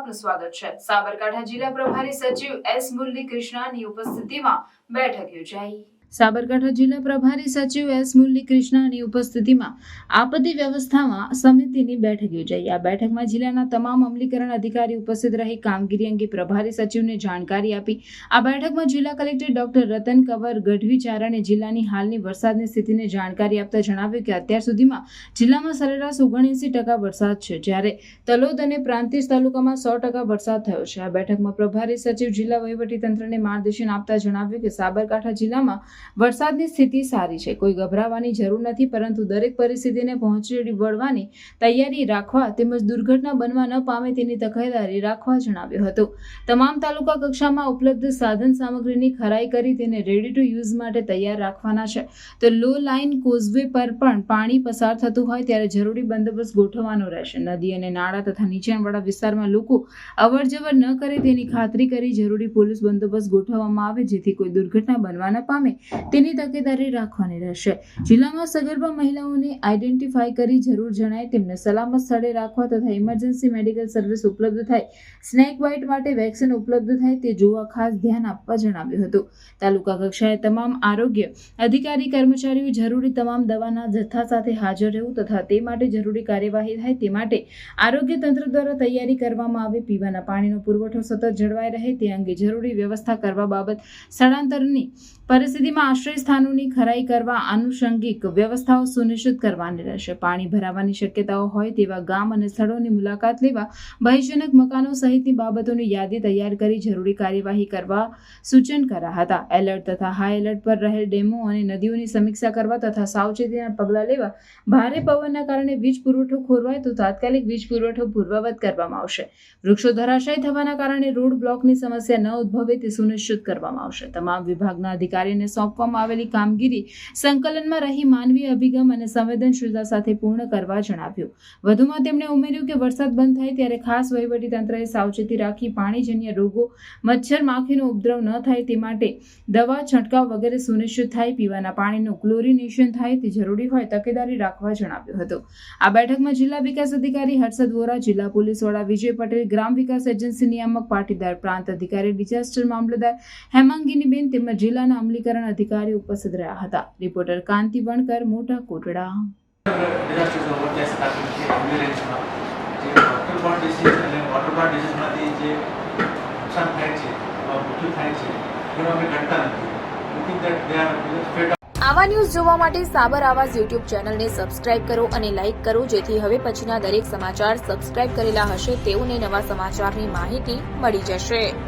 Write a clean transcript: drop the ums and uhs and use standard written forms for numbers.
આપનું સ્વાગત છે। સાબરકાંઠા જિલ્લા પ્રભારી સચિવ એસ મુરલી કૃષ્ણાની ઉપસ્થિતિમાં બેઠક યોજાઈ। સાબરકાંઠા જિલ્લા પ્રભારી સચિવ એસ મુરલી કૃષ્ણાની ઉપસ્થિતિમાં આપત્તિ વ્યવસ્થામાં સમિતિની બેઠક યોજાઈ। આ બેઠકમાં જિલ્લાના તમામ અમલીકરણ અધિકારી ઉપસ્થિત રહી કામગીરી અંગે પ્રભારી સચિવને જાણકારી આપી। આ બેઠકમાં જિલ્લા કલેક્ટર ડોક્ટર રતન કંવર ગઢવી ચારણે જિલ્લાની હાલની વરસાદની સ્થિતિને જાણકારી આપતા જણાવ્યું કે અત્યાર સુધીમાં જિલ્લામાં સરેરાશ 79% વરસાદ છે, જ્યારે તલોદ અને પ્રાંતિજ તાલુકામાં 100% વરસાદ થયો છે। આ બેઠકમાં પ્રભારી સચિવ જિલ્લા વહીવટીતંત્રને માર્ગદર્શન આપતા જણાવ્યું કે સાબરકાંઠા જિલ્લામાં વરસાદની સ્થિતિ સારી છે, કોઈ ગભરાવાની જરૂર નથી, પરંતુ દરેક પરિસ્થિતિને પહોંચી વળવાની તૈયારી રાખવા તેમજ દુર્ઘટના બનવા ન પામે તેની તકેદારી રાખવા જણાવ્યું હતું। તમામ તાલુકા કક્ષામાં ઉપલબ્ધ સાધન સામગ્રીની ખરાઈ કરી તેને રેડી ટુ યુઝ માટે તૈયાર રાખવાના છે। તો લો લાઇન કોઝવે પર પણ પાણી પસાર થતું હોય ત્યારે જરૂરી બંદોબસ્ત ગોઠવવાનો રહેશે। નદી અને નાળા તથા નીચાણવાળા વિસ્તારમાં લોકો અવરજવર ન કરે તેની ખાતરી કરી જરૂરી પોલીસ બંદોબસ્ત ગોઠવવામાં આવે, જેથી કોઈ દુર્ઘટના બનવા ન પામે તેની તકેદારી રાખવાની રહેશે। જિલ્લામાં સગર્ભા મહિલાઓને આઈડેન્ટિફાઈ કરી જરૂર જણાય તેમને સલામત સ્થળે રાખવા તથા ઇમરજન્સી મેડિકલ સર્વિસ ઉપલબ્ધ થાય, સ્નેક બાઇટ માટે વેક્સિન ઉપલબ્ધ થાય તે જોવા ખાસ ધ્યાન આપવા જણાવ્યું હતું। તાલુકા કક્ષાએ તમામ આરોગ્ય અધિકારી કર્મચારીઓ જરૂરી તમામ દવાના જથ્થા સાથે હાજર રહેવું તથા તે માટે જરૂરી કાર્યવાહી થાય તે માટે આરોગ્ય તંત્ર દ્વારા તૈયારી કરવામાં આવે। પીવાના પાણીનો પુરવઠો સતત જળવાઈ રહે તે અંગે જરૂરી વ્યવસ્થા કરવા બાબત સ્થળાંતરની પરિસ્થિતિમાં આશ્રય સ્થાનોની ખરાઈ કરવા આનુષંગિક વ્યવસ્થાઓ સુનિશ્ચિત કરવાની રહેશે। પાણી ભરાવાની શક્યતાઓ હોય તેવા ગામ અને સ્થળોની મુલાકાત લેવા ભયજનક મકાનો સહિતની બાબતોની યાદી તૈયાર કરી જરૂરી કાર્યવાહી કરવા સૂચન કર્યા હતા। એલર્ટ તથા હાઈ એલર્ટ પર રહેલ ડેમો અને નદીઓની સમીક્ષા કરવા તથા સાવચેતીના પગલાં લેવા। ભારે પવનના કારણે વીજ પુરવઠો ખોરવાય તો તાત્કાલિક વીજ પુરવઠો પૂર્વવત કરવામાં આવશે। વૃક્ષો ધરાશાયી થવાના કારણે રોડ બ્લોકની સમસ્યા ન ઉદ્ભવે તે સુનિશ્ચિત કરવામાં આવશે। તમામ વિભાગના અધિકારીને સોંપવામાં આવેલી કામગીરી સંકલનમાં રહી માનવીય અભિગમ અને સંવેદનશીલતા સાથે પૂર્ણ કરવા જણાવ્યું। વધુમાં તેમણે ઉમેર્યું કે વરસાદ બંધ થાય ત્યારે ખાસ વહીવટી તંત્રએ સાવચેતી રાખી પાણીજન્ય રોગો, મચ્છર માખીનો ઉપદ્રવ ન થાય તે માટે દવા છંટકાવ વગેરે સુનિશ્ચિત થાય। પીવાના પાણીનું ક્લોરિનેશન થાય તે જરૂરી હોય તકેદારી રાખવા જણાવ્યું હતું। આ બેઠકમાં જિલ્લા વિકાસ અધિકારી હર્ષદ વોરા, જિલ્લા પોલીસ વડા વિજય પટેલ, ગ્રામ વિકાસ એજન્સી નિયામક પાટીદાર, પ્રાંત અધિકારી ડિઝાસ્ટર મામલતદાર હેમાંગીનીબેન તેમજ જિલ્લાના અમલીકરણ અધિકારી ઉપસ્થિત રહ્યા હતા। રિપોર્ટર કાંતિ વણકર, મોટા કોટડા। આવા ન્યૂઝ જોવા માટે સાબર આવાઝ યુટ્યુબ ચેનલને સબસ્ક્રાઇબ કરો અને લાઇક કરો, જેથી હવે પછીના દરેક સમાચાર સબસ્ક્રાઇબ કરેલા હશે તેઓને નવા સમાચારની માહિતી મળી જશે।